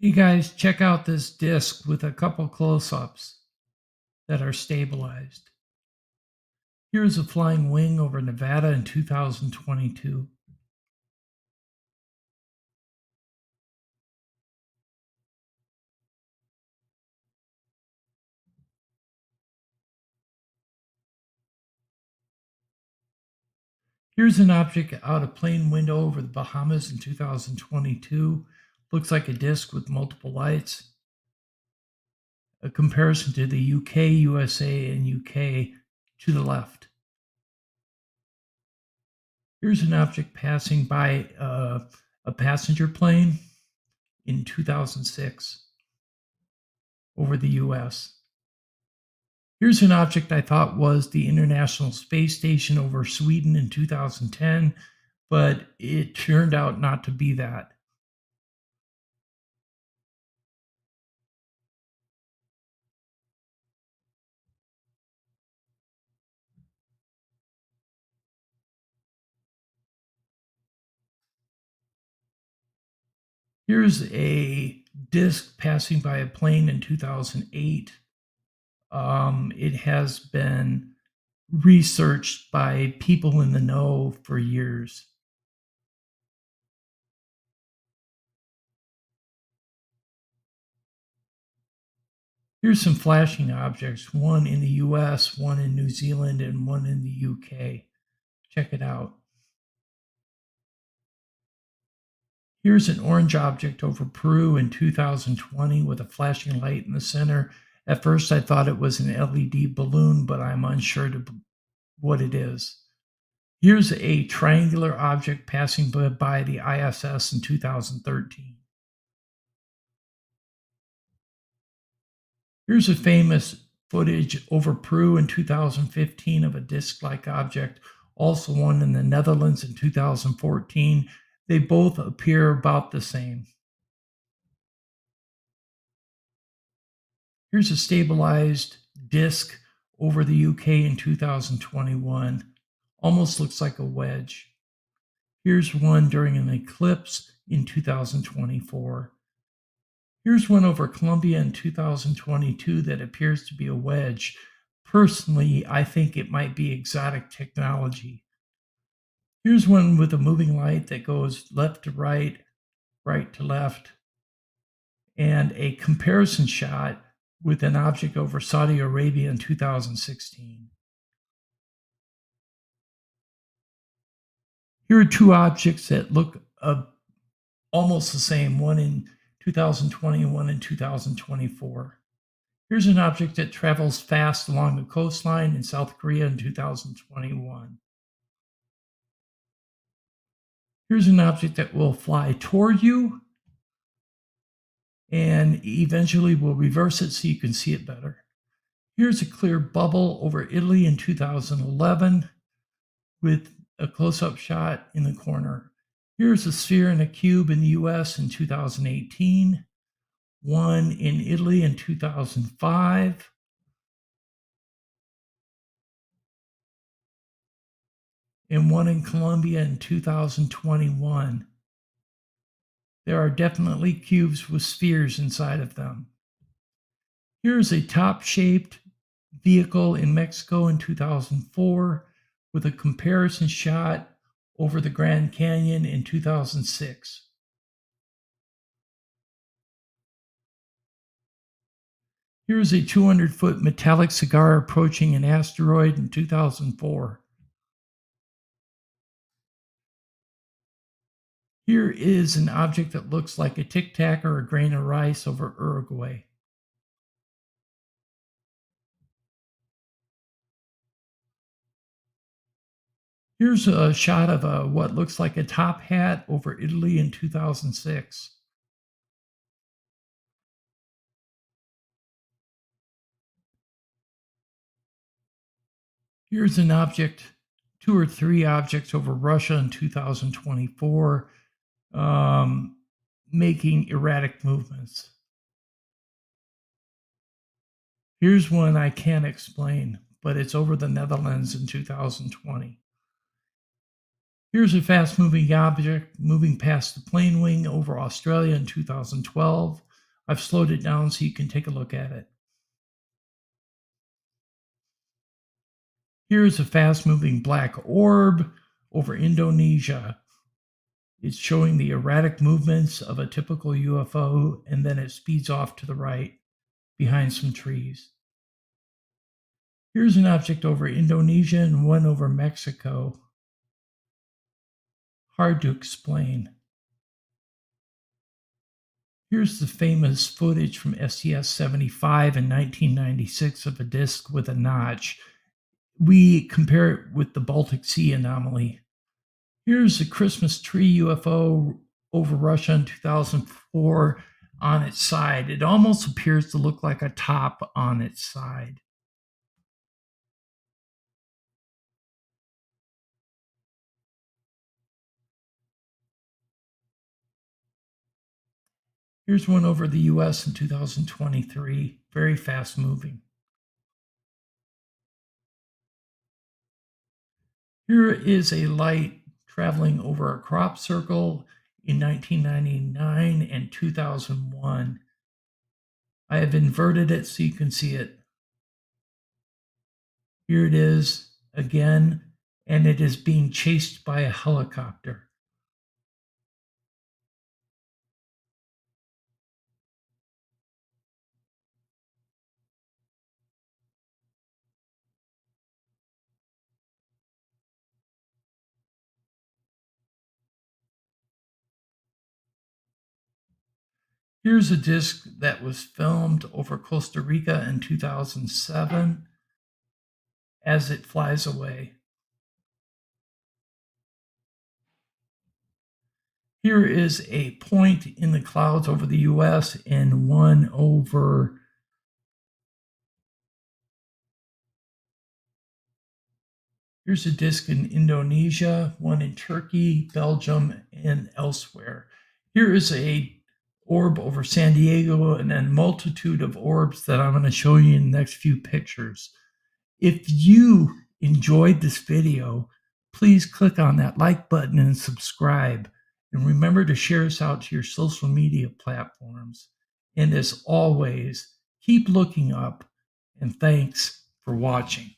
You guys, check out this disc with a couple close-ups that are stabilized. Here's a flying wing over Nevada in 2022. Here's an object out a plane window over the Bahamas in 2022. Looks like a disc with multiple lights. A comparison to the UK, USA, and UK to the left. Here's an object passing by a passenger plane in 2006 over the US. Here's an object I thought was the International Space Station over Sweden in 2010, but it turned out not to be that. Here's a disk passing by a plane in 2008. It has been researched by people in the know for years. Here's some flashing objects, one in the US, one in New Zealand, and one in the UK. Check it out. Here's an orange object over Peru in 2020 with a flashing light in the center. At first, I thought it was an LED balloon, but I'm unsure what it is. Here's a triangular object passing by the ISS in 2013. Here's a famous footage over Peru in 2015 of a disc-like object, also one in the Netherlands in 2014. They both appear about the same. Here's a stabilized disc over the UK in 2021. Almost looks like a wedge. Here's one during an eclipse in 2024. Here's one over Colombia in 2022 that appears to be a wedge. Personally, I think it might be exotic technology. Here's one with a moving light that goes left to right, right to left, and a comparison shot with an object over Saudi Arabia in 2016. Here are two objects that look almost the same, one in 2020 and one in 2024. Here's an object that travels fast along the coastline in South Korea in 2021. Here's an object that will fly toward you and eventually will reverse it so you can see it better. Here's a clear bubble over Italy in 2011 with a close-up shot in the corner. Here's a sphere and a cube in the US in 2018, one in Italy in 2005, and one in Colombia in 2021. There are definitely cubes with spheres inside of them. Here's a top-shaped vehicle in Mexico in 2004 with a comparison shot over the Grand Canyon in 2006. Here's a 200-foot metallic cigar approaching an asteroid in 2004. Here is an object that looks like a Tic Tac or a grain of rice over Uruguay. Here's a shot of what looks like a top hat over Italy in 2006. Here's an object, two or three objects over Russia in 2024, making erratic movements. Here's one I can't explain, but it's over the Netherlands in 2020. Here's a fast-moving object moving past the plane wing over Australia in 2012. I've slowed it down so you can take a look at it. Here is a fast-moving black orb over Indonesia. It's showing the erratic movements of a typical UFO, and then it speeds off to the right behind some trees. Here's an object over Indonesia and one over Mexico. Hard to explain. Here's the famous footage from STS-75 in 1996 of a disk with a notch. We compare it with the Baltic Sea anomaly. Here's a Christmas tree UFO over Russia in 2004 on its side. It almost appears to look like a top on its side. Here's one over the US in 2023, very fast moving. Here is a light traveling over a crop circle in 1999 and 2001. I have inverted it so you can see it. Here it is again, and it is being chased by a helicopter. Here's a disc that was filmed over Costa Rica in 2007 as it flies away. Here is a point in the clouds over the US and one over Here's a disc in Indonesia, one in Turkey, Belgium, and elsewhere. Here is a orb over San Diego and then multitude of orbs that I'm going to show you in the next few pictures. If you enjoyed this video, please click on that like button and subscribe. And remember to share us out to your social media platforms. And as always, keep looking up, and thanks for watching.